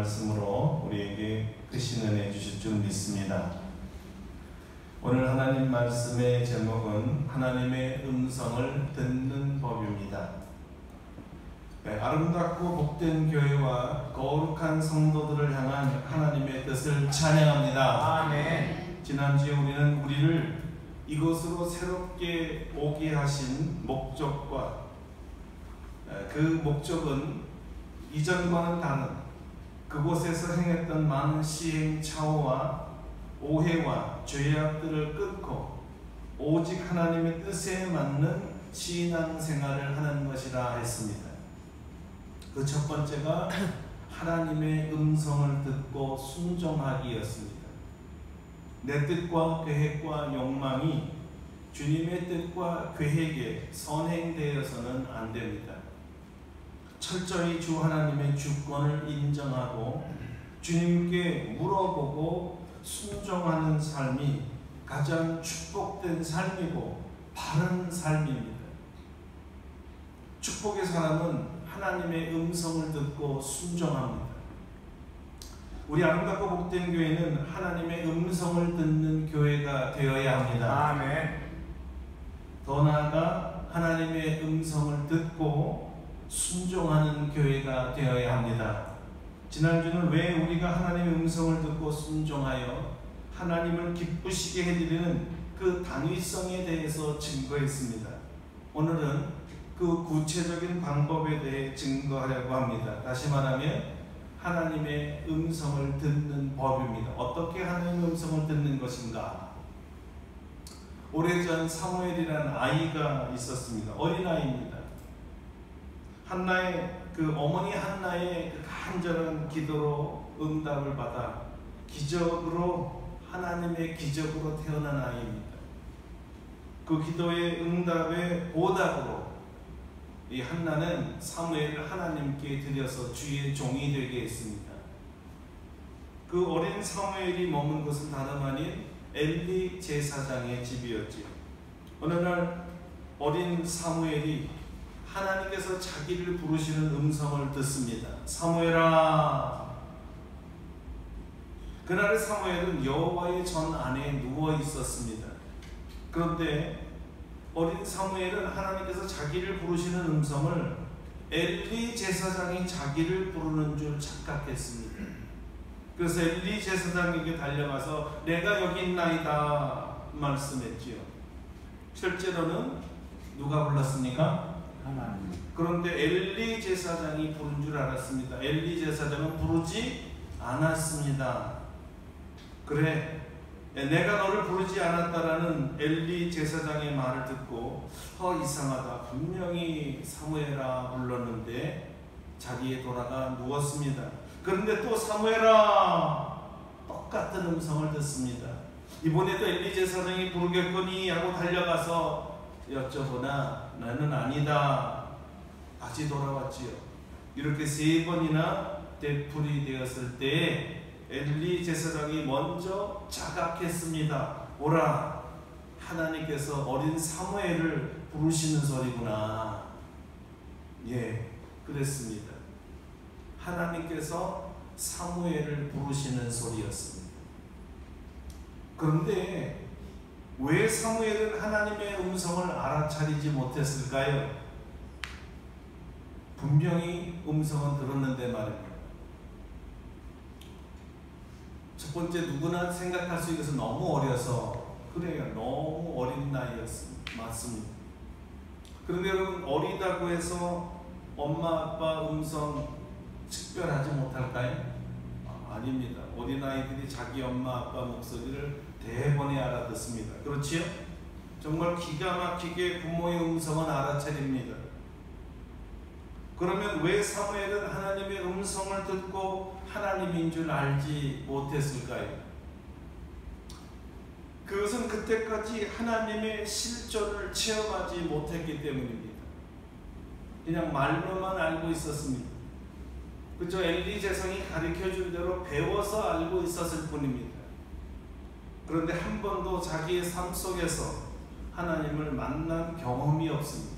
말씀으로 우리에게 크신 은혜 주실 줄 믿습니다. 오늘 하나님 말씀의 제목은 하나님의 음성을 듣는 법입니다. 아름답고 복된 교회와 거룩한 성도들을 향한 하나님의 뜻을 찬양합니다. 아멘. 지난주에 우리는 우리를 이곳으로 새롭게 오게 하신 목적과 그 목적은 이전과는 다른 그곳에서 행했던 많은 시행착오와 오해와 죄악들을 끊고 오직 하나님의 뜻에 맞는 신앙생활을 하는 것이라 했습니다. 그 첫 번째가 하나님의 음성을 듣고 순종하기였습니다. 내 뜻과 계획과 욕망이 주님의 뜻과 계획에 선행되어서는 안 됩니다. 철저히 주 하나님의 주권을 인정하고 주님께 물어보고 순종하는 삶이 가장 축복된 삶이고 바른 삶입니다. 축복의 사람은 하나님의 음성을 듣고 순종합니다. 우리 아름답고 복된 교회는 하나님의 음성을 듣는 교회가 되어야 합니다. 아멘. 더 나아가 하나님의 음성을 듣고 순종하는 교회가 되어야 합니다. 지난주는 왜 우리가 하나님의 음성을 듣고 순종하여 하나님을 기쁘시게 해드리는 그 당위성에 대해서 증거했습니다. 오늘은 그 구체적인 방법에 대해 증거하려고 합니다. 다시 말하면 하나님의 음성을 듣는 법입니다. 어떻게 하나님의 음성을 듣는 것인가? 오래전 사무엘이라는 아이가 있었습니다. 어린아이입니다. 어머니 한나의 그 간절한 기도로 응답을 받아 하나님의 기적으로 태어난 아이입니다. 그 기도의 응답의 보답으로 이 한나는 사무엘을 하나님께 드려서 주의 종이 되게 했습니다. 그 어린 사무엘이 머문 곳은 다름 아닌 엘리 제사장의 집이었지요. 어느 날 어린 사무엘이 하나님께서 자기를 부르시는 음성을 듣습니다. 사무엘아. 그날의 사무엘은 여호와의 전 안에 누워 있었습니다. 그런데 어린 사무엘은 하나님께서 자기를 부르시는 음성을 엘리 제사장이 자기를 부르는 줄 착각했습니다. 그래서 엘리 제사장에게 달려가서 내가 여기 있나이다 말씀했지요. 실제로는 누가 불렀습니까? 하나님. 그런데 엘리 제사장이 부른 줄 알았습니다. 엘리 제사장은 부르지 않았습니다. 그래, 내가 너를 부르지 않았다라는 엘리 제사장의 말을 듣고 이상하다. 분명히 사무엘아 불렀는데 자리에 돌아가 누웠습니다. 그런데 또 사무엘아 똑같은 음성을 듣습니다. 이번에도 엘리 제사장이 부르겠거니 하고 달려가서 여쭤보나 나는 아니다. 다시 돌아왔지요. 이렇게 3번이나 되풀이 되었을 때 엘리 제사장이 먼저 자각했습니다. 오라, 하나님께서 어린 사무엘을 부르시는 소리구나. 예, 그랬습니다. 하나님께서 사무엘을 부르시는 소리였습니다. 그런데 왜 사무엘은 하나님의 음성을 알아차리지 못했을까요? 분명히 음성은 들었는데 말입니다. 첫 번째, 누구나 생각할 수 있어서 너무 어려서 그래요. 너무 어린 나이였습니다. 맞습니다. 그런데 여러분, 어리다고 해서 엄마 아빠 음성 식별하지 못할까요? 아닙니다. 어린아이들이 자기 엄마 아빠 목소리를 대번에 알아듣습니다. 그렇지요? 정말 기가 막히게 부모의 음성은 알아차립니다. 그러면 왜 사무엘은 하나님의 음성을 듣고 하나님인 줄 알지 못했을까요? 그것은 그때까지 하나님의 실존을 체험하지 못했기 때문입니다. 그냥 말로만 알고 있었습니다. 그저 엘리 제사장이 가르쳐준 대로 배워서 알고 있었을 뿐입니다. 그런데 한 번도 자기의 삶 속에서 하나님을 만난 경험이 없습니다.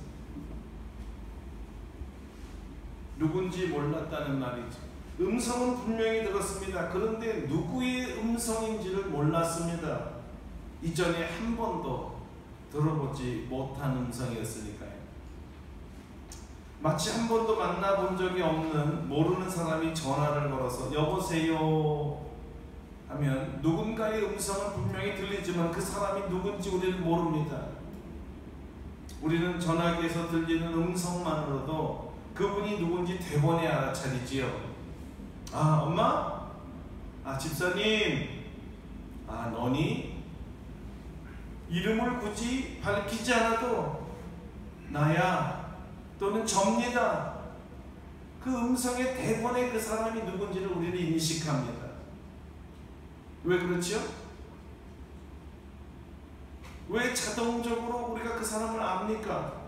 누군지 몰랐다는 말이죠. 음성은 분명히 들었습니다. 그런데 누구의 음성인지를 몰랐습니다. 이전에 한 번도 들어보지 못한 음성이었으니까요. 마치 한 번도 만나본 적이 없는 모르는 사람이 전화를 걸어서 여보세요 하면 누군가의 음성은 분명히 들리지만 그 사람이 누군지 우리는 모릅니다. 우리는 전화기에서 들리는 음성만으로도 그분이 누군지 대번에 알아차리지요. 아, 엄마? 아, 집사님? 아, 너니? 이름을 굳이 밝히지 않아도 나야 또는 접니다. 그 음성의 대본에 그 사람이 누군지를 우리는 인식합니다. 왜 그렇지요? 왜 자동적으로 우리가 그 사람을 압니까?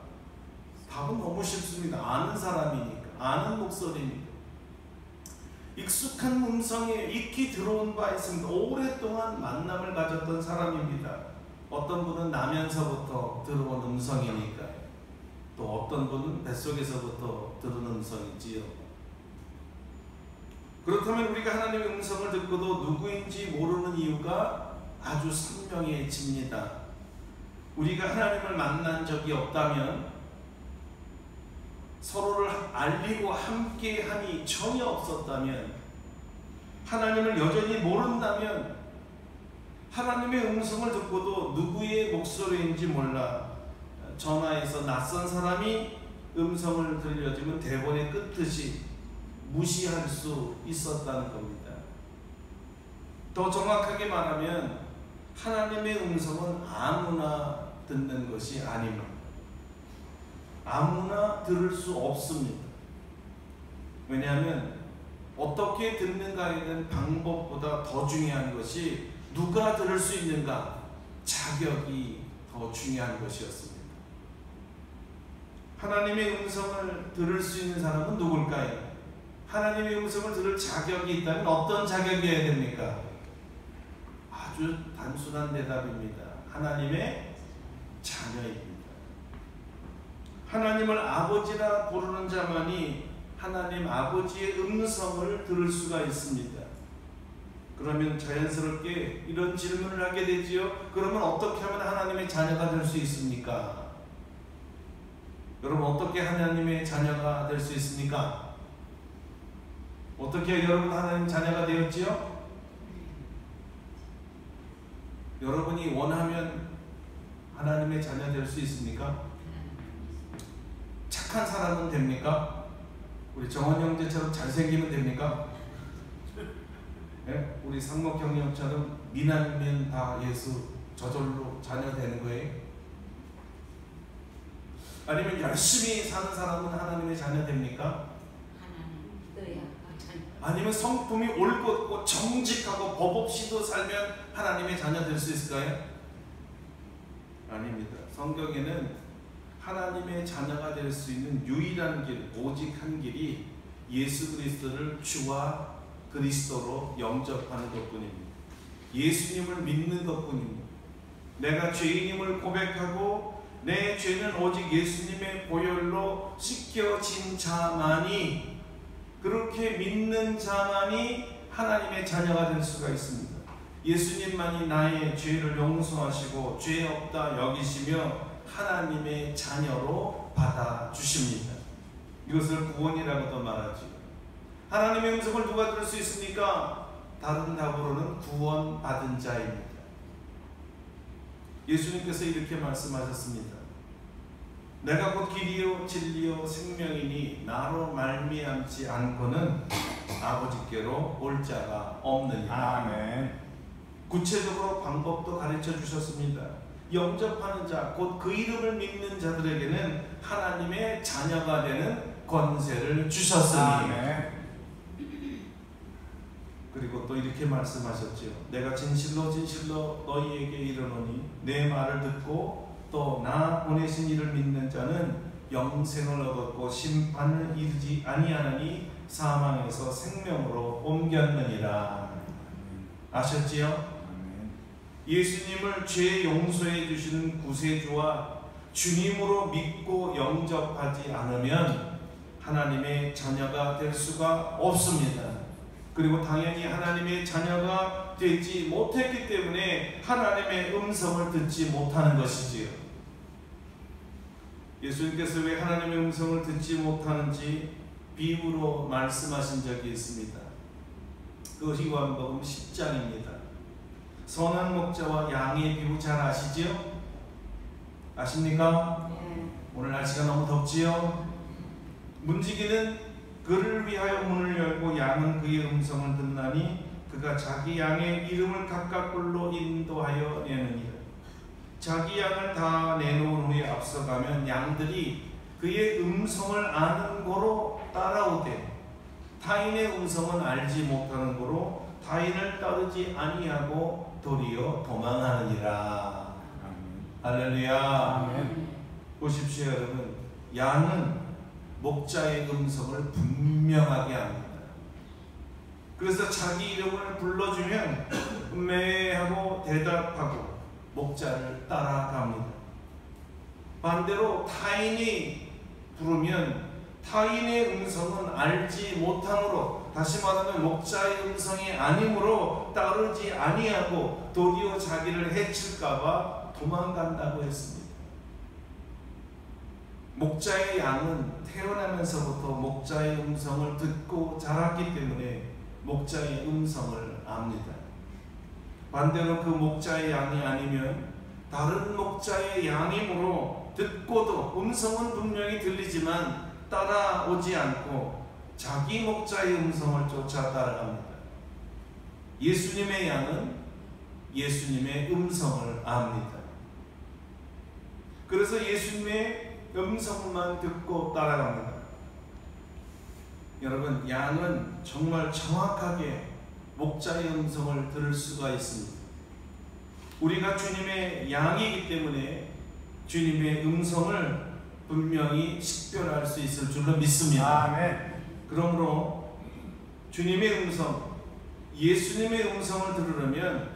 답은 너무 쉽습니다. 아는 사람이니까, 아는 목소리니까. 익숙한 음성에 익히 들어온 바 있습니다. 오랫동안 만남을 가졌던 사람입니다. 어떤 분은 나면서부터 들어온 음성이니까요. 또 어떤 분은 뱃속에서부터 들은 음성이지요. 그렇다면 우리가 하나님의 음성을 듣고도 누구인지 모르는 이유가 아주 선명해집니다. 우리가 하나님을 만난 적이 없다면, 서로를 알리고 함께함이 전혀 없었다면, 하나님을 여전히 모른다면, 하나님의 음성을 듣고도 누구의 목소리인지 몰라 전화에서 낯선 사람이 음성을 들려주면 대본에 끄듯이 무시할 수 있었다는 겁니다. 더 정확하게 말하면 하나님의 음성은 아무나 듣는 것이 아닙니다. 아무나 들을 수 없습니다. 왜냐하면 어떻게 듣는가에 대한 방법보다 더 중요한 것이 누가 들을 수 있는가, 자격이 더 중요한 것이었습니다. 하나님의 음성을 들을 수 있는 사람은 누굴까요? 하나님의 음성을 들을 자격이 있다면 어떤 자격이어야 됩니까? 아주 단순한 대답입니다. 하나님의 자녀입니다. 하나님을 아버지라 부르는 자만이 하나님 아버지의 음성을 들을 수가 있습니다. 그러면 자연스럽게 이런 질문을 하게 되지요. 그러면 어떻게 하면 하나님의 자녀가 될 수 있습니까? 여러분, 어떻게 하나님의 자녀가 될 수 있습니까? 어떻게 여러분 하나님 자녀가 되었지요? 여러분이 원하면 하나님의 자녀 될 수 있습니까? 착한 사람은 됩니까? 우리 정원 형제처럼 잘생기면 됩니까? 네? 우리 상목 형님처럼 미남이면 다 예수 저절로 자녀 되는 거예요? 아니면 열심히 사는 사람은 하나님의 자녀 됩니까? 아니면 성품이 올곧고 정직하고 법 없이도 살면 하나님의 자녀 될 수 있을까요? 아닙니다. 성경에는 하나님의 자녀가 될 수 있는 유일한 길, 오직 한 길이 예수 그리스도를 주와 그리스도로 영접하는 것뿐입니다. 예수님을 믿는 것뿐입니다. 내가 죄인임을 고백하고 내 죄는 오직 예수님의 보혈로 씻겨진 자만이, 그렇게 믿는 자만이 하나님의 자녀가 될 수가 있습니다. 예수님만이 나의 죄를 용서하시고 죄 없다 여기시며 하나님의 자녀로 받아주십니다. 이것을 구원이라고도 말하죠. 하나님의 음성을 누가 들을 수 있습니까? 다른 답으로는 구원받은 자입니다. 예수님께서 이렇게 말씀하셨습니다. 내가 곧 길이요 진리요 생명이니 나로 말미암지 않고는 아버지께로 올 자가 없느니라. 아멘. 구체적으로 방법도 가르쳐 주셨습니다. 영접하는 자, 곧 그 이름을 믿는 자들에게는 하나님의 자녀가 되는 권세를 주셨으니. 아멘. 그리고 또 이렇게 말씀하셨죠. 내가 진실로 진실로 너희에게 이르노니 내 말을 듣고 또 나 보내신 이를 믿는 자는 영생을 얻었고 심판을 이르지 아니하나니 사망에서 생명으로 옮겼느니라. 아셨지요? 예수님을 죄 용서해 주시는 구세주와 주님으로 믿고 영접하지 않으면 하나님의 자녀가 될 수가 없습니다. 그리고 당연히 하나님의 자녀가 되지 못했기 때문에 하나님의 음성을 듣지 못하는 것이지요. 예수님께서 왜 하나님의 음성을 듣지 못하는지 비유로 말씀하신 적이 있습니다. 그것이 요한복음 10장입니다. 선한 목자와 양의 비유 잘 아시지요? 아십니까? 오늘 날씨가 너무 덥지요? 문지기는 그를 위하여 문을 열고 양은 그의 음성을 듣나니 그가 자기 양의 이름을 각각 불러 인도하여 내느니라. 자기 양을 다 내놓은 후에 앞서가면 양들이 그의 음성을 아는 고로 따라오되 타인의 음성은 알지 못하는 고로 타인을 따르지 아니하고 도리어 도망하느니라. 할렐루야. 아멘. 보십시오 여러분, 양은 목자의 음성을 분명하게 합니다. 그래서 자기 이름을 불러주면 음메하고 대답하고 목자를 따라갑니다. 반대로 타인이 부르면 타인의 음성은 알지 못함으로, 다시 말하면 목자의 음성이 아니므로 따르지 아니하고 도리어 자기를 해칠까봐 도망간다고 했습니다. 목자의 양은 태어나면서부터 목자의 음성을 듣고 자랐기 때문에 목자의 음성을 압니다. 반대로 그 목자의 양이 아니면 다른 목자의 양이므로 듣고도 음성은 분명히 들리지만 따라오지 않고 자기 목자의 음성을 쫓아 따라갑니다. 예수님의 양은 예수님의 음성을 압니다. 그래서 예수님의 음성만 듣고 따라갑니다. 여러분, 양은 정말 정확하게 목자의 음성을 들을 수가 있습니다. 우리가 주님의 양이기 때문에 주님의 음성을 분명히 식별할 수 있을 줄로 믿습니다. 아멘. 그러므로 주님의 음성, 예수님의 음성을 들으려면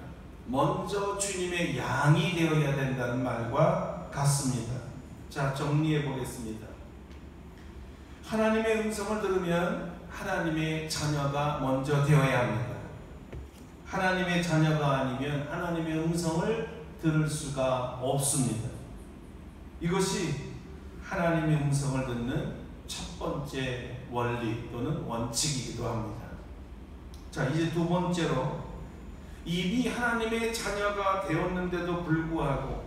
먼저 주님의 양이 되어야 된다는 말과 같습니다. 자, 정리해 보겠습니다. 하나님의 음성을 들으면 하나님의 자녀가 먼저 되어야 합니다. 하나님의 자녀가 아니면 하나님의 음성을 들을 수가 없습니다. 이것이 하나님의 음성을 듣는 첫 번째 원리 또는 원칙이기도 합니다. 자, 이제 두 번째로, 이미 하나님의 자녀가 되었는데도 불구하고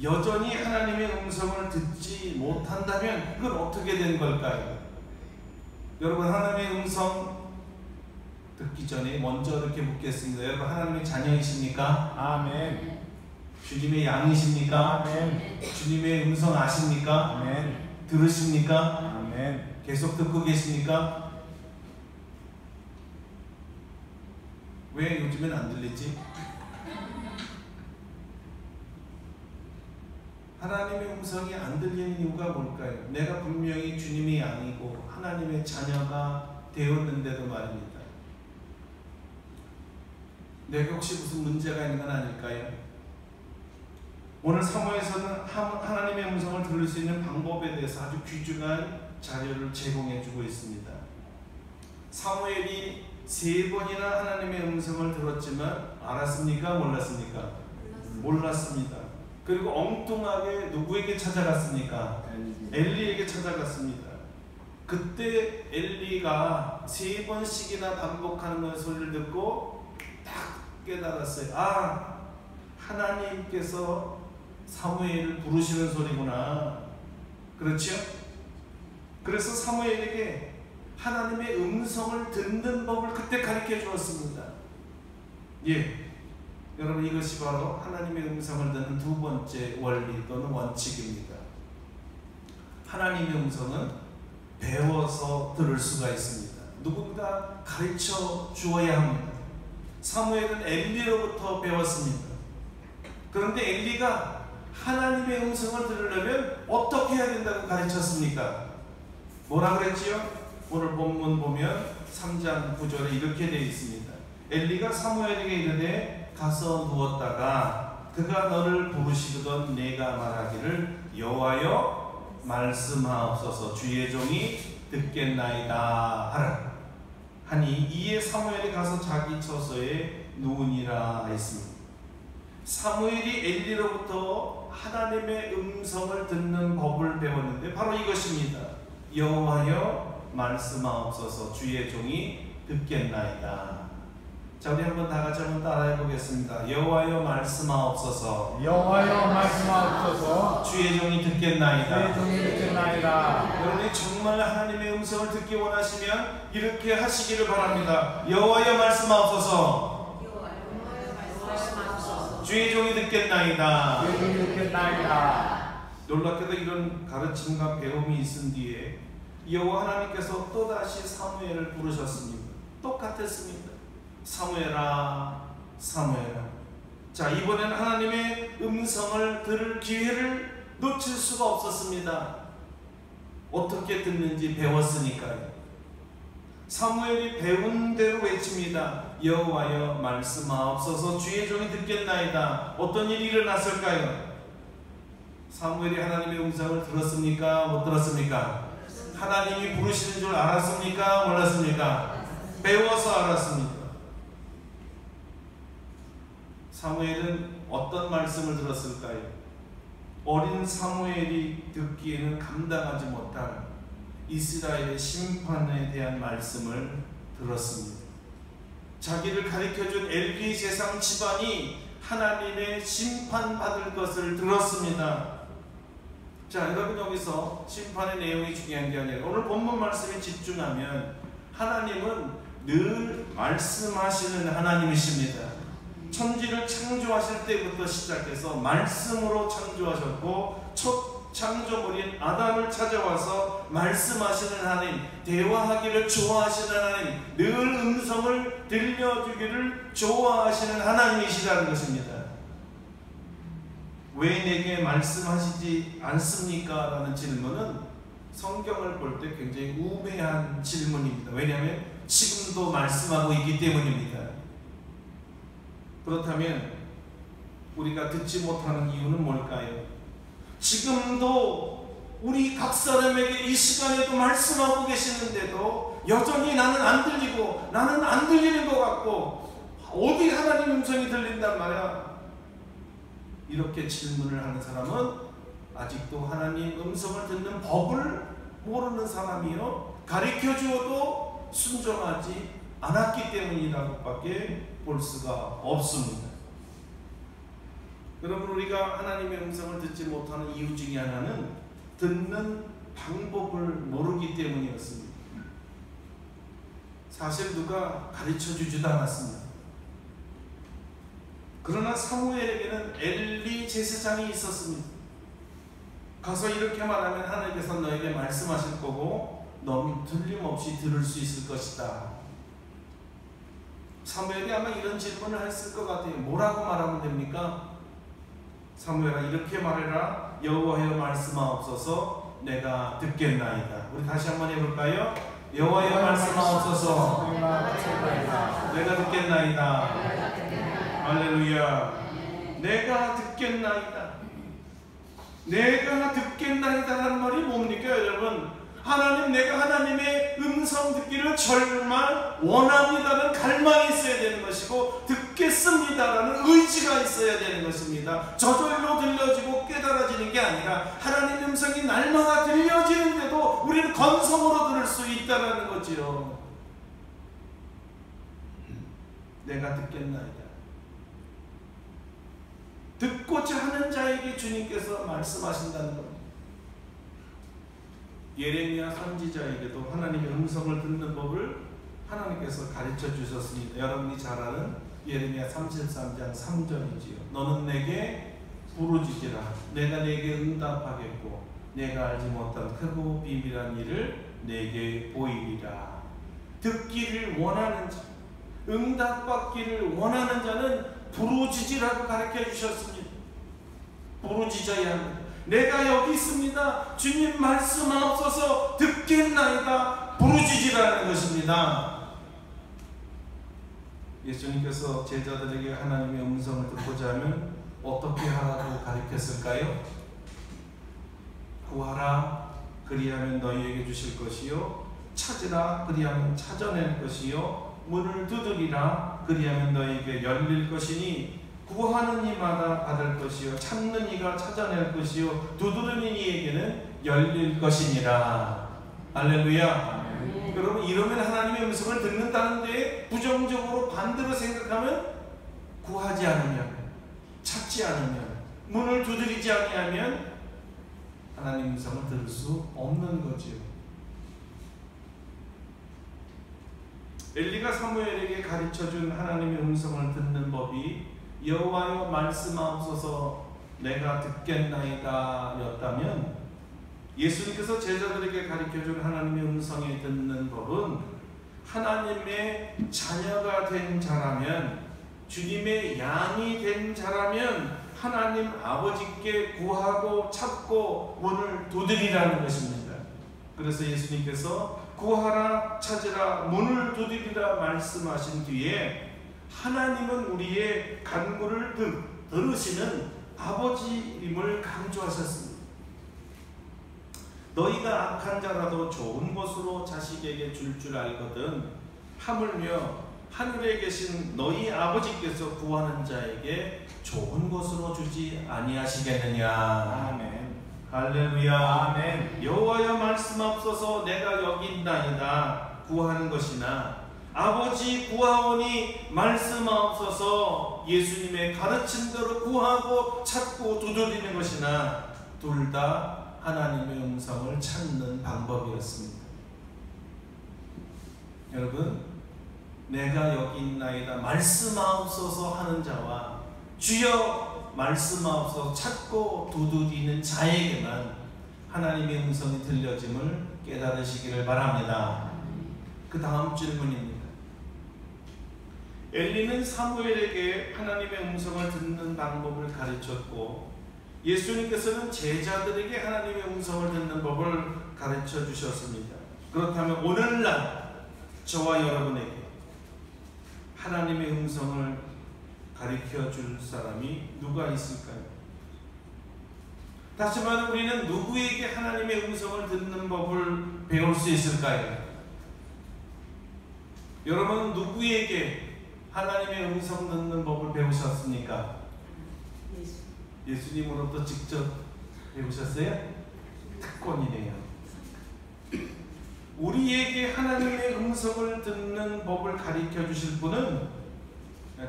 여전히 하나님의 음성을 듣지 못한다면 그건 어떻게 된 걸까요? 여러분, 하나님의 음성 듣기 전에 먼저 이렇게 묻겠습니다. 여러분, 하나님의 자녀이십니까? 아멘. 주님의 양이십니까? 아멘. 주님의 음성 아십니까? 아멘. 들으십니까? 아멘. 계속 듣고 계십니까? 왜 요즘엔 안 들리지? 하나님의 음성이 안 들리는 이유가 뭘까요? 내가 분명히 주님의 양이고 하나님의 자녀가 되었는데도 말입니다. 내가 혹시 무슨 문제가 있는 건 아닐까요? 오늘 사모에서는 하나님의 음성을 들을 수 있는 방법에 대해서 아주 귀중한 자료를 제공해 주고 있습니다. 사무엘이 3번이나 하나님의 음성을 들었지만 알았습니까? 몰랐습니까? 몰랐습니다. 그리고 엉뚱하게 누구에게 찾아갔습니까? 엘리에게 찾아갔습니다. 그때 엘리가 3번씩이나 반복하는 소리를 듣고 딱 깨달았어요. 아, 하나님께서 사무엘을 부르시는 소리구나. 그렇죠? 그래서 사무엘에게 하나님의 음성을 듣는 법을 그때 가르쳐 주었습니다. 예, 여러분, 이것이 바로 하나님의 음성을 듣는 두 번째 원리 또는 원칙입니다. 하나님의 음성은 배워서 들을 수가 있습니다. 누군가 가르쳐 주어야 합니다. 사무엘은 엘리로부터 배웠습니다. 그런데 엘리가 하나님의 음성을 들으려면 어떻게 해야 된다고 가르쳤습니까? 뭐라 그랬지요? 오늘 본문 보면 3장 9절에 이렇게 되어 있습니다. 엘리가 사무엘에게 이르되 가서 누웠다가 그가 너를 부르시거든 내가 말하기를 여호와여 말씀하옵소서 주의 종이 듣겠나이다 하라. 하니 이에 사무엘이 가서 자기 처소에 누우니라 했습니다. 사무엘이 엘리로부터 하나님의 음성을 듣는 법을 배웠는데 바로 이것입니다. 여호와여 말씀하옵소서 주의 종이 듣겠나이다. 자, 우리 한번 다 같이 한번 따라해 보겠습니다. 여호와여 말씀하옵소서. 여호와여 말씀하옵소서. 주의 종이 듣겠나이다. 주의 종이 듣겠나이다. 여러분이 정말 하나님의 음성을 듣기 원하시면 이렇게 하시기를 바랍니다. 여호와여 말씀하옵소서. 주의 종이 듣겠나이다. 주의 종이 듣겠나이다. 놀랍게도 이런 가르침과 배움이 있은 뒤에 여호와 하나님께서 또다시 사무엘을 부르셨습니다. 똑같았습니다. 사무엘아, 사무엘아. 자, 이번엔 하나님의 음성을 들을 기회를 놓칠 수가 없었습니다. 어떻게 듣는지 배웠으니까요. 사무엘이 배운 대로 외칩니다. 여호와여 말씀하옵소서 주의 종이 듣겠나이다. 어떤 일이 일어났을까요? 사무엘이 하나님의 음성을 들었습니까? 못 들었습니까? 하나님이 부르시는 줄 알았습니까? 몰랐습니까? 배워서 알았습니다. 사무엘은 어떤 말씀을 들었을까요? 어린 사무엘이 듣기에는 감당하지 못할 이스라엘의 심판에 대한 말씀을 들었습니다. 자기를 가르쳐준 엘리 제사장 집안이 하나님의 심판받을 것을 들었습니다. 자, 여러분 여기서 심판의 내용이 중요한 게 아니라 오늘 본문 말씀에 집중하면 하나님은 늘 말씀하시는 하나님이십니다. 천지를 창조하실 때부터 시작해서 말씀으로 창조하셨고 첫 창조물인 아담을 찾아와서 말씀하시는 하나님, 대화하기를 좋아하시는 하나님, 늘 음성을 들려주기를 좋아하시는 하나님이시라는 것입니다. 왜 내게 말씀하시지 않습니까? 라는 질문은 성경을 볼 때 굉장히 우매한 질문입니다. 왜냐하면 지금도 말씀하고 있기 때문입니다. 그렇다면 우리가 듣지 못하는 이유는 뭘까요? 지금도 우리 각 사람에게 이 시간에도 말씀하고 계시는데도 여전히 나는 안 들리고 나는 안 들리는 것 같고 어디 하나님 음성이 들린단 말이야. 이렇게 질문을 하는 사람은 아직도 하나님 음성을 듣는 법을 모르는 사람이요, 가르쳐 주어도 순종하지 않았기 때문이라고 밖에 볼 수가 없습니다. 여러분, 우리가 하나님의 음성을 듣지 못하는 이유 중에 하나는 듣는 방법을 모르기 때문이었습니다. 사실 누가 가르쳐 주지도 않았습니다. 그러나 사무엘에게는 엘리 제사장이 있었습니다. 가서 이렇게 말하면 하나님께서 너에게 말씀하실 거고 넌 틀림없이 들을 수 있을 것이다. 사무엘이 아마 이런 질문을 했을 것 같아요. 뭐라고 말하면 됩니까? 사무엘아, 이렇게 말해라. 여호와여 말씀하옵소서 내가 듣겠나이다. 우리 다시 한번 해볼까요? 여호와여 말씀하옵소서 내가 듣겠나이다. 할렐루야. 내가 듣겠나이다. 내가 듣겠나이다라는 말이 뭡니까, 여러분? 하나님, 내가 하나님의 음성 듣기를 정말 원합니다라는 갈망이 있어야 되는 것이고, 듣겠습니다라는 의지가 있어야 되는 것입니다. 저절로 들려지고 깨달아지는 게 아니라 하나님 음성이 날마다 들려지는데도 우리는 건성으로 들을 수 있다는 거지요. 내가 듣겠나이다. 듣고자 하는 자에게 주님께서 말씀하신다는 겁니다. 예레미야 선지자에게도 하나님의 음성을 듣는 법을 하나님께서 가르쳐 주셨습니다. 여러분이 잘 아는 예레미야 33장 3절이지요. 너는 내게 부르짖으라. 내가 내게 응답하겠고 내가 알지 못한 크고 비밀한 일을 내게 보이리라. 듣기를 원하는 자, 응답받기를 원하는 자는 부르짖으라고 가르쳐 주셨습니다. 부르짖어야 합니다. 내가 여기 있습니다. 주님 말씀하옵소서 듣겠나이다. 부르짖으라는 것입니다. 예수님께서 제자들에게 하나님의 음성을 듣고자 하면 어떻게 하라고 가르쳤을까요? 구하라 그리하면 너희에게 주실 것이요 찾으라 그리하면 찾아낼 것이요 문을 두드리라 그리하면 너에게 열릴 것이니 구하는 이마다 받을 것이요 찾는 이가 찾아낼 것이요 두드리는 이에게는 열릴 것이니라. 할렐루야. 여러분, 이러면 하나님의 음성을 듣는다는데 부정적으로 반대로 생각하면 구하지 않으면, 찾지 않으면, 문을 두드리지 아니하면 하나님의 음성을 들을 수 없는 거지요. 엘리가 사무엘에게 가르쳐준 하나님의 음성을 듣는 법이 여호와여 말씀하옵소서 내가 듣겠나이다 였다면, 예수님께서 제자들에게 가르쳐준 하나님의 음성에 듣는 법은 하나님의 자녀가 된 자라면, 주님의 양이 된 자라면 하나님 아버지께 구하고 찾고 문을 두드리라는 것입니다. 그래서 예수님께서 구하라 찾으라 문을 두드리라 말씀하신 뒤에 하나님은 우리의 간구를 들으시는 아버지임을 강조하셨습니다. 너희가 악한 자라도 좋은 것으로 자식에게 줄 알거든 하물며 하늘에 계신 너희 아버지께서 구하는 자에게 좋은 것으로 주지 아니하시겠느냐. 아멘. 할렐루야. 아멘. 여호와여 말씀하옵소서 내가 여기 있나이다 구하는 것이나 아버지 구하오니 말씀하옵소서 예수님의 가르침대로 구하고 찾고 두드리는 것이나 둘 다 하나님의 음성을 찾는 방법이었습니다. 여러분, 내가 여기 있나이다 말씀하옵소서 하는 자와 주여 말씀하옵소서 찾고 두드리는 자에게만 하나님의 음성이 들려짐을 깨달으시기를 바랍니다. 그 다음 질문입니다. 엘리는 사무엘에게 하나님의 음성을 듣는 방법을 가르쳤고 예수님께서는 제자들에게 하나님의 음성을 듣는 법을 가르쳐 주셨습니다. 그렇다면 오늘날 저와 여러분에게 하나님의 음성을 가르쳐 줄 사람이 누가 있을까요? 다시 말해 우리는 누구에게 하나님의 음성을 듣는 법을 배울 수 있을까요? 여러분은 누구에게 하나님의 음성 듣는 법을 배우셨습니까? 예수님으로부터 직접 배우셨어요? 특권이네요. 우리에게 하나님의 음성을 듣는 법을 가르쳐 주실 분은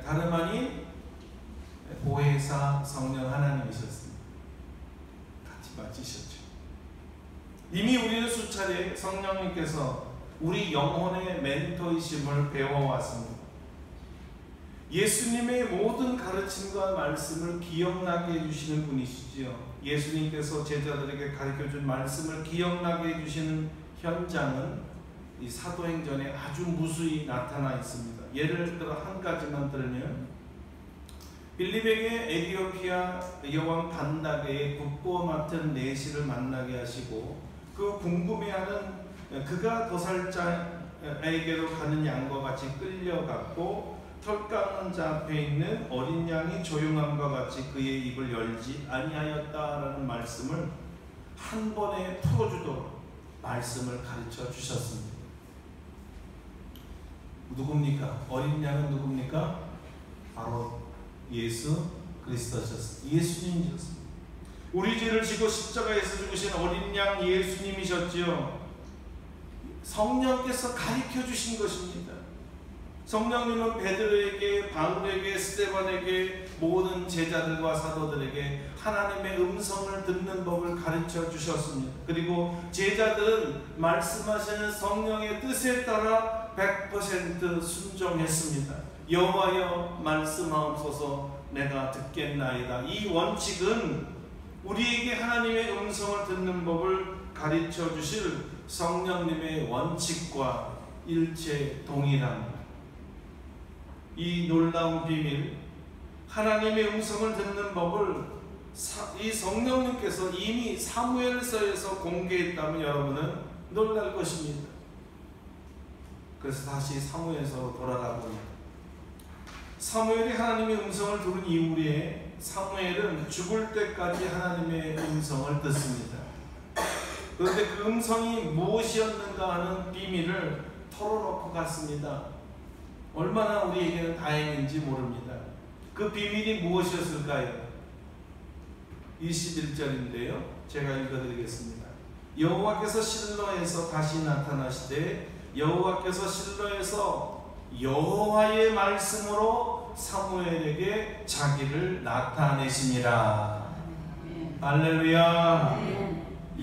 다름 아닌 보혜사 성령 하나님이셨습니다. 같이 맞으셨죠. 이미 우리는 수차례 성령님께서 우리 영혼의 멘토이심을 배워왔습니다. 예수님의 모든 가르침과 말씀을 기억나게 해주시는 분이시지요. 예수님께서 제자들에게 가르쳐준 말씀을 기억나게 해주시는 현장은 이 사도행전에 아주 무수히 나타나 있습니다. 예를 들어 한 가지만 들면 빌립에게 에티오피아 여왕 간다게의 국보 맡은 내시를 만나게 하시고 그 궁금해하는 그가 도살자에게로 가는 양과 같이 끌려갔고 털 깎는 자 앞에 있는 어린 양이 조용함과 같이 그의 입을 열지 아니하였다라는 말씀을 한 번에 풀어주도록 말씀을 가르쳐 주셨습니다. 누굽니까? 어린 양은 누굽니까? 바로 예수 그리스도셨습니다. 예수님이셨습니다. 우리 죄를 지고 십자가에서 죽으신 어린 양 예수님이셨지요. 성령께서 가르쳐 주신 것입니다. 성령님은 베드로에게, 바울에게, 스데반에게, 모든 제자들과 사도들에게 하나님의 음성을 듣는 법을 가르쳐 주셨습니다. 그리고 제자들은 말씀하시는 성령의 뜻에 따라 100% 순종했습니다. 여호와여 말씀하옵소서 내가 듣겠나이다. 이 원칙은 우리에게 하나님의 음성을 듣는 법을 가르쳐 주실 성령님의 원칙과 일체 동일합니다. 이 놀라운 비밀, 하나님의 음성을 듣는 법을 이 성령님께서 이미 사무엘서에서 공개했다면 여러분은 놀랄 것입니다. 그래서 다시 사무엘서로 돌아가 봅니다. 사무엘이 하나님의 음성을 들은 이후에 사무엘은 죽을 때까지 하나님의 음성을 듣습니다. 그런데 그 음성이 무엇이었는가 하는 비밀을 털어놓고 갔습니다. 얼마나 우리에게는 다행인지 모릅니다. 그 비밀이 무엇이었을까요? 21절인데요. 제가 읽어드리겠습니다. 여호와께서 실로에서 다시 나타나시되 여호와께서 실로에서 여호와의 말씀으로 사무엘에게 자기를 나타내시니라. 할렐루야.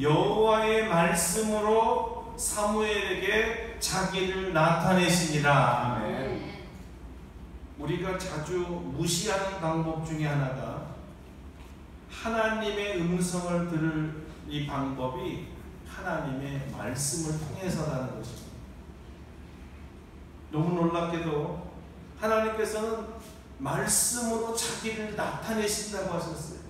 여호와의 말씀으로 사무엘에게 자기를 나타내시니라. 우리가 자주 무시하는 방법 중에 하나가 하나님의 음성을 들을 이 방법이 하나님의 말씀을 통해서라는 것입니다. 너무 놀랍게도 하나님께서는 말씀으로 자기를 나타내신다고 하셨어요.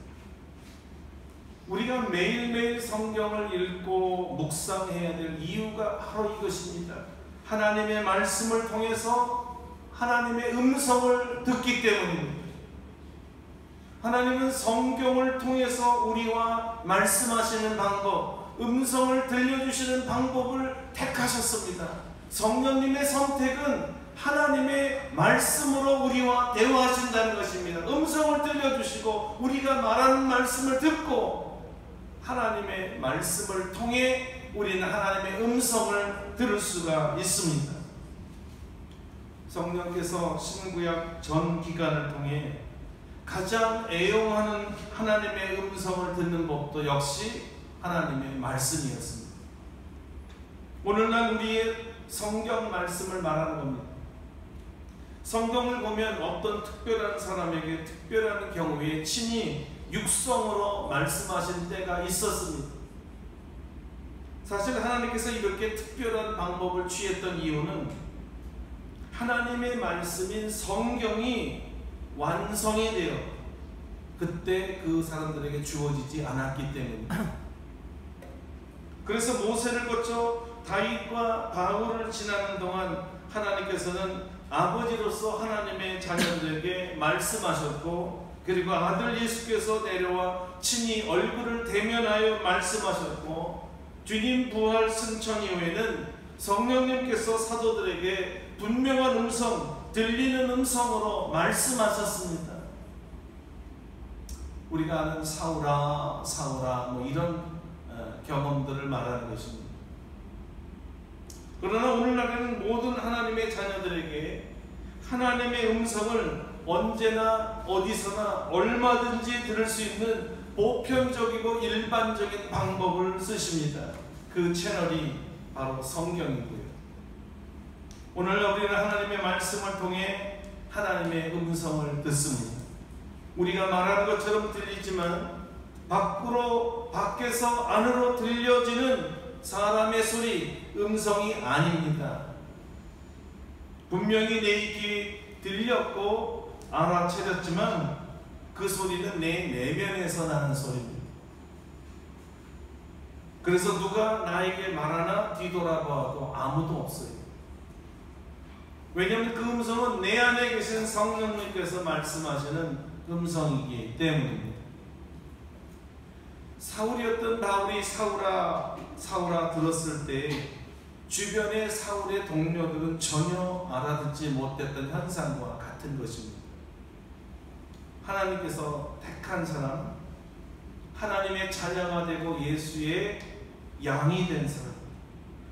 우리가 매일매일 성경을 읽고 묵상해야 될 이유가 바로 이것입니다. 하나님의 말씀을 통해서 하나님의 음성을 듣기 때문입니다. 하나님은 성경을 통해서 우리와 말씀하시는 방법, 음성을 들려주시는 방법을 택하셨습니다. 성령님의 선택은 하나님의 말씀으로 우리와 대화하신다는 것입니다. 음성을 들려주시고 우리가 말하는 말씀을 듣고 하나님의 말씀을 통해 우리는 하나님의 음성을 들을 수가 있습니다. 성령께서 신구약 전 기간을 통해 가장 애용하는 하나님의 음성을 듣는 법도 역시 하나님의 말씀이었습니다. 오늘날 우리의 성경 말씀을 말하는 겁니다. 성경을 보면 어떤 특별한 사람에게 특별한 경우에 친히 육성으로 말씀하신 때가 있었습니다. 사실 하나님께서 이렇게 특별한 방법을 취했던 이유는 하나님의 말씀인 성경이 완성이 되어 그때 그 사람들에게 주어지지 않았기 때문입니다. 그래서 모세를 거쳐 다윗과 바울을 지나는 동안 하나님께서는 아버지로서 하나님의 자녀들에게 말씀하셨고, 그리고 아들 예수께서 내려와 친히 얼굴을 대면하여 말씀하셨고, 주님 부활 승천 이후에는 성령님께서 사도들에게 분명한 음성, 들리는 음성으로 말씀하셨습니다. 우리가 아는 사울아 사울아 뭐 이런 경험들을 말하는 것입니다. 그러나 오늘날에는 모든 하나님의 자녀들에게 하나님의 음성을 언제나 어디서나 얼마든지 들을 수 있는 보편적이고 일반적인 방법을 쓰십니다. 그 채널이 바로 성경이고요. 오늘날 우리는 하나님의 말씀을 통해 하나님의 음성을 듣습니다. 우리가 말하는 것처럼 들리지만 밖에서 안으로 들려지는 사람의 소리, 음성이 아닙니다. 분명히 내 귀에 들렸고 알아차렸지만 그 소리는 내 내면에서 나는 소리입니다. 그래서 누가 나에게 말하나 뒤돌아봐도 아무도 없어요. 왜냐하면 그 음성은 내 안에 계신 성령님께서 말씀하시는 음성이기 때문입니다. 사울이었던 바울이 사울아 들었을 때 주변의 사울의 동료들은 전혀 알아듣지 못했던 현상과 같은 것입니다. 하나님께서 택한 사람, 하나님의 자녀가 되고 예수의 양이 된 사람,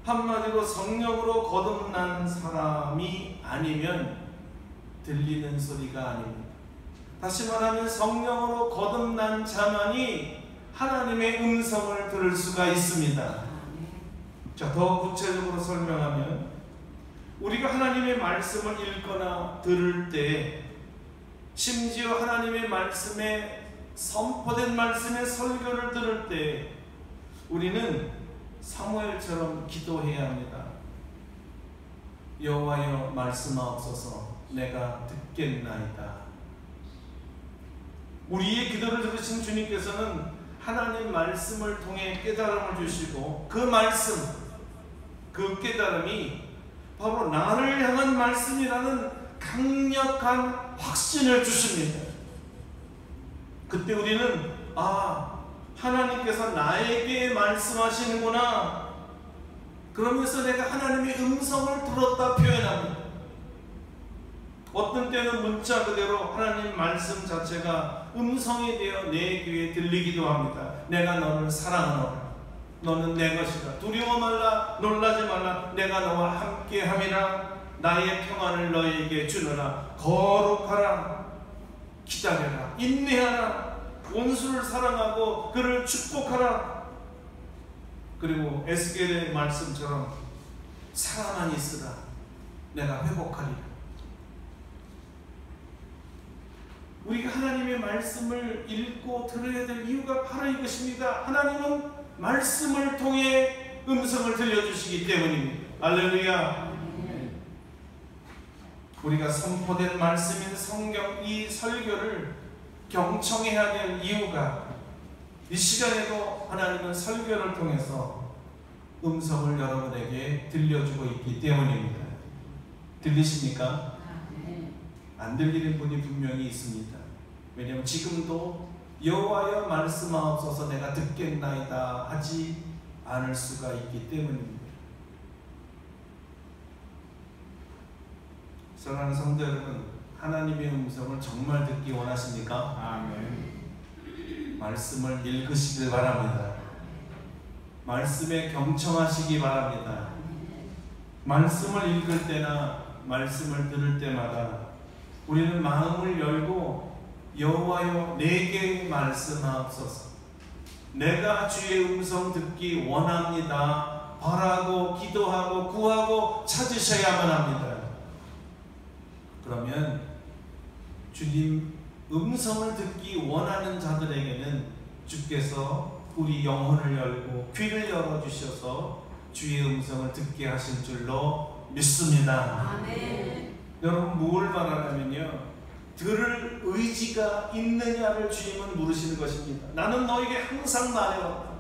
한마디로 성령으로 거듭난 사람이 아니면 들리는 소리가 아닙니다. 다시 말하면 성령으로 거듭난 자만이 하나님의 음성을 들을 수가 있습니다. 자, 더 구체적으로 설명하면 우리가 하나님의 말씀을 읽거나 들을 때, 심지어 하나님의 말씀에 선포된 말씀의 설교를 들을 때 우리는 사무엘처럼 기도해야 합니다. 여호와여 말씀하옵소서, 내가 듣겠나이다. 우리의 기도를 들으신 주님께서는 하나님 말씀을 통해 깨달음을 주시고, 그 말씀, 그 깨달음이 바로 나를 향한 말씀이라는 강력한 확신을 주십니다. 그때 우리는 하나님께서 나에게 말씀하시는구나. 그러면서 내가 하나님의 음성을 들었다 표현합니다. 어떤 때는 문자 그대로 하나님 말씀 자체가 음성이 되어 내 귀에 들리기도 합니다. 내가 너를 사랑하노라. 너는 내 것이다. 두려워 말라. 놀라지 말라. 내가 너와 함께 함이라. 나의 평안을 너에게 주노라. 거룩하라. 기다려라. 인내하라. 원수를 사랑하고 그를 축복하라. 그리고 에스겔의 말씀처럼 사랑만 있으라. 내가 회복하리라. 우리가 하나님의 말씀을 읽고 들어야 될 이유가 바로 이것입니다. 하나님은 말씀을 통해 음성을 들려주시기 때문입니다. 할렐루야. 우리가 선포된 말씀인 성경 이 설교를 경청해야 될 이유가 이 시간에도 하나님은 설교를 통해서 음성을 여러분에게 들려주고 있기 때문입니다. 들리십니까? 안 들리는 분이 분명히 있습니다. 왜냐하면 지금도 여호와여 말씀하옵소서 내가 듣겠나이다 하지 않을 수가 있기 때문입니다. 사랑하는 성도 여러분, 하나님의 음성을 정말 듣기 원하십니까? 아멘. 말씀을 읽으시길 바랍니다. 말씀에 경청하시기 바랍니다. 말씀을 읽을 때나 말씀을 들을 때마다 우리는 마음을 열고 여호와여 내게 말씀하옵소서. 내가 주의 음성 듣기 원합니다. 바라고 기도하고 구하고 찾으셔야만 합니다. 그러면 주님 음성을 듣기 원하는 자들에게는 주께서 우리 영혼을 열고 귀를 열어주셔서 주의 음성을 듣게 하실 줄로 믿습니다. 아멘. 여러분 뭘 바라냐면요, 들을 의지가 있느냐를 주님은 물으시는 것입니다. 나는 너에게 항상 말해왔다.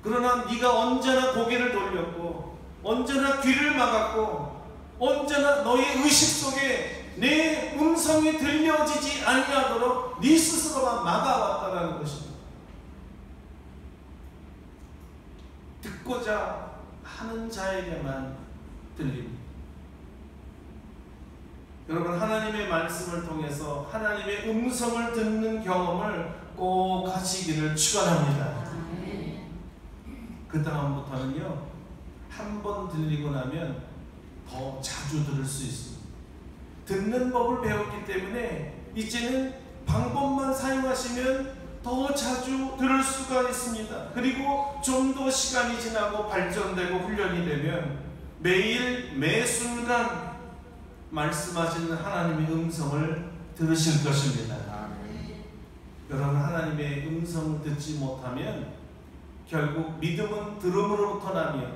그러나 네가 언제나 고개를 돌렸고 언제나 귀를 막았고 언제나 너의 의식 속에 내 음성이 들려지지 아니하도록 네 스스로가 막아왔다는 것입니다. 듣고자 하는 자에게만 들립니다. 여러분 하나님의 말씀을 통해서 하나님의 음성을 듣는 경험을 꼭 하시기를 축원합니다. 그 다음부터는요, 한 번 들리고 나면 더 자주 들을 수 있습니다. 듣는 법을 배웠기 때문에 이제는 방법만 사용하시면 더 자주 들을 수가 있습니다. 그리고 좀 더 시간이 지나고 발전되고 훈련이 되면 매일 매 순간 말씀하시는 하나님의 음성을 들으실 것입니다. 아멘. 여러분 하나님의 음성을 듣지 못하면 결국 믿음은 들음으로부터 나며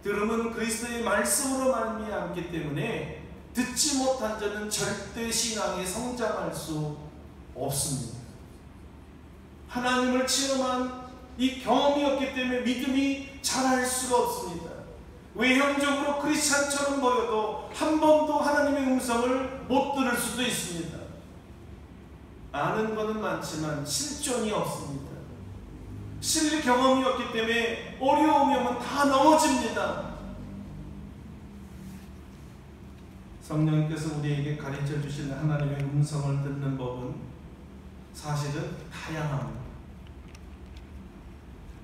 들음은 그리스도의 말씀으로 말미암기 때문에 듣지 못한 자는 절대 신앙에 성장할 수 없습니다. 하나님을 체험한 이 경험이 없기 때문에 믿음이 자랄 수가 없습니다. 외형적으로 크리스찬처럼 보여도 한 번도 하나님의 음성을 못 들을 수도 있습니다. 아는 것은 많지만 실존이 없습니다. 실 경험이 없기 때문에 어려움이 오면 다 넘어집니다. 성령께서 우리에게 가르쳐 주시는 하나님의 음성을 듣는 법은 사실은 다양합니다.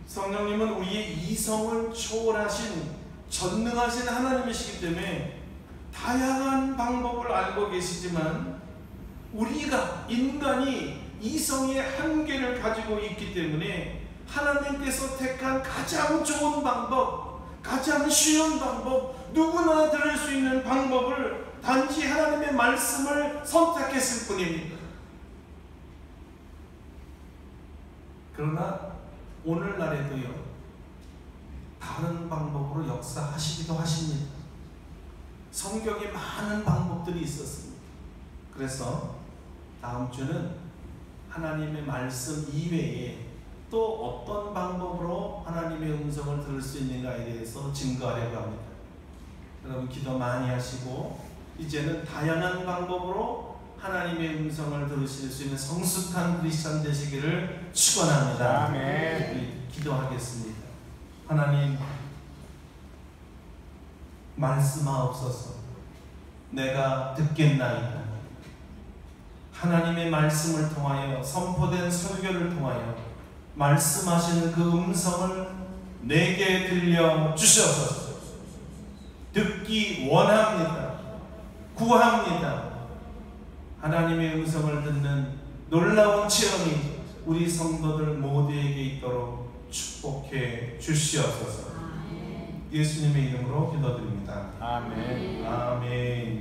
성령님은 우리의 이성을 초월하신 전능하신 하나님이시기 때문에 다양한 방법을 알고 계시지만 우리가 인간이 이성의 한계를 가지고 있기 때문에 하나님께서 택한 가장 좋은 방법, 가장 쉬운 방법, 누구나 들을 수 있는 방법을 단지 하나님의 말씀을 선택했을 뿐입니다. 그러나 오늘날에도요, 다른 방법으로 역사하시기도 하십니다. 성경에 많은 방법들이 있었습니다. 그래서 다음 주는 하나님의 말씀 이외에 또 어떤 방법으로 하나님의 음성을 들을 수 있는가에 대해서 증거하려고 합니다. 여러분 기도 많이 하시고 이제는 다양한 방법으로 하나님의 음성을 들으실 수 있는 성숙한 크리스천 되시기를 축원합니다. 아멘. 우리 기도하겠습니다. 하나님, 말씀하옵소서. 내가 듣겠나이다. 하나님의 말씀을 통하여 선포된 설교를 통하여 말씀하시는 그 음성을 내게 들려 주셔서 듣기 원합니다. 구합니다. 하나님의 음성을 듣는 놀라운 체험이 우리 성도들 모두에게 있도록 축복해 주시옵소서. 예수님의 이름으로 기도드립니다. 아멘. 아멘.